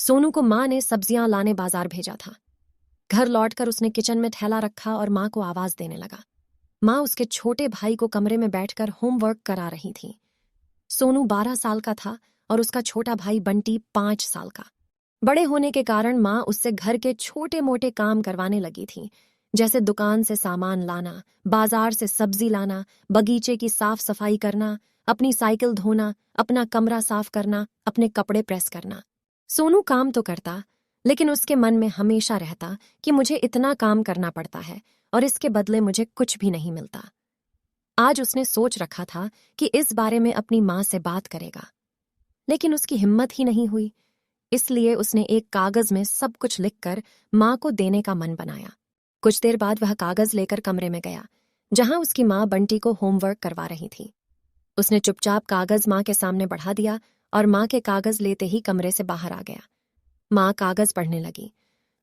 सोनू को माँ ने सब्जियां लाने बाजार भेजा था। घर लौटकर उसने किचन में थैला रखा और माँ को आवाज देने लगा। माँ उसके छोटे भाई को कमरे में बैठकर होमवर्क करा रही थी। सोनू 12 साल का था और उसका छोटा भाई बंटी 5 साल का। बड़े होने के कारण माँ उससे घर के छोटे मोटे काम करवाने लगी थी, जैसे दुकान से सामान लाना, बाजार से सब्जी लाना, बगीचे की साफ सफाई करना, अपनी साइकिल धोना, अपना कमरा साफ करना, अपने कपड़े प्रेस करना। सोनू काम तो करता, लेकिन उसके मन में हमेशा रहता कि मुझे इतना काम करना पड़ता है और इसके बदले मुझे कुछ भी नहीं मिलता। आज उसने सोच रखा था कि इस बारे में अपनी माँ से बात करेगा, लेकिन उसकी हिम्मत ही नहीं हुई। इसलिए उसने एक कागज में सब कुछ लिखकर माँ को देने का मन बनाया। कुछ देर बाद वह कागज लेकर कमरे में गया, जहां उसकी माँ बंटी को होमवर्क करवा रही थी। उसने चुपचाप कागज माँ के सामने बढ़ा दिया और माँ के कागज लेते ही कमरे से बाहर आ गया। माँ कागज पढ़ने लगी।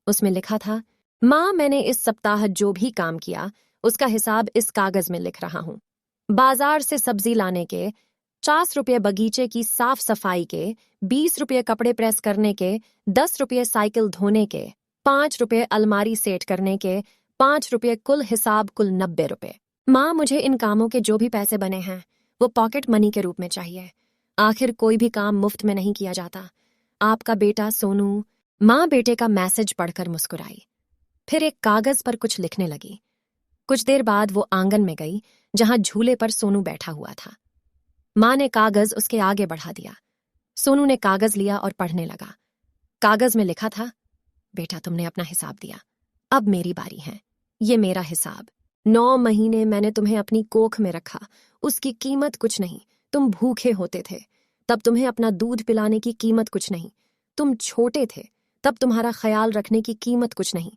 उसमें लिखा था, माँ, मैंने इस सप्ताह जो भी काम किया उसका हिसाब इस कागज में लिख रहा हूं। बाजार से सब्जी लाने के 50 रुपये, बगीचे की साफ सफाई के 20 रुपये, कपड़े प्रेस करने के 10 रुपये, साइकिल धोने के 5 रुपये, अलमारी सेट करने के 5 रुपये, कुल हिसाब कुल 90 रुपये। माँ, मुझे इन कामों के जो भी पैसे बने हैं वो पॉकेट मनी के रूप में चाहिए। आखिर कोई भी काम मुफ्त में नहीं किया जाता। आपका बेटा सोनू। माँ बेटे का मैसेज पढ़कर मुस्कुराई, फिर एक कागज पर कुछ लिखने लगी। कुछ देर बाद वो आंगन में गई, जहां झूले पर सोनू बैठा हुआ था। माँ ने कागज उसके आगे बढ़ा दिया। सोनू ने कागज लिया और पढ़ने लगा। कागज में लिखा था, बेटा, तुमने अपना हिसाब दिया, अब मेरी बारी है। ये मेरा हिसाब। 9 महीने मैंने तुम्हें अपनी कोख में रखा, उसकी कीमत कुछ नहीं। तुम भूखे होते थे, तब तुम्हें अपना दूध पिलाने की कीमत कुछ नहीं। तुम छोटे थे, तब तुम्हारा ख्याल रखने की कीमत कुछ नहीं।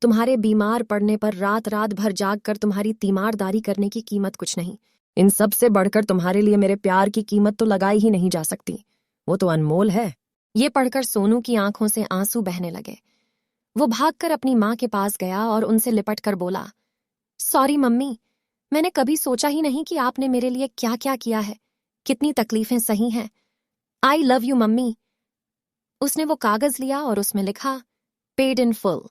तुम्हारे बीमार पड़ने पर रात रात भर जाग कर तुम्हारी तीमारदारी करने की कीमत कुछ नहीं। इन सब से बढ़कर तुम्हारे लिए मेरे प्यार की कीमत तो लगाई ही नहीं जा सकती। वो तो अनमोल है। ये पढ़कर सोनू की आंखों से आंसू बहने लगे। वो भागकर अपनी माँ के पास गया और उनसे लिपट कर बोला, सॉरी मम्मी, मैंने कभी सोचा ही नहीं कि आपने मेरे लिए क्या क्या किया है, कितनी तकलीफें सही हैं। I love you mummy. उसने वो कागज लिया और उसमें लिखा, पेड इन फुल।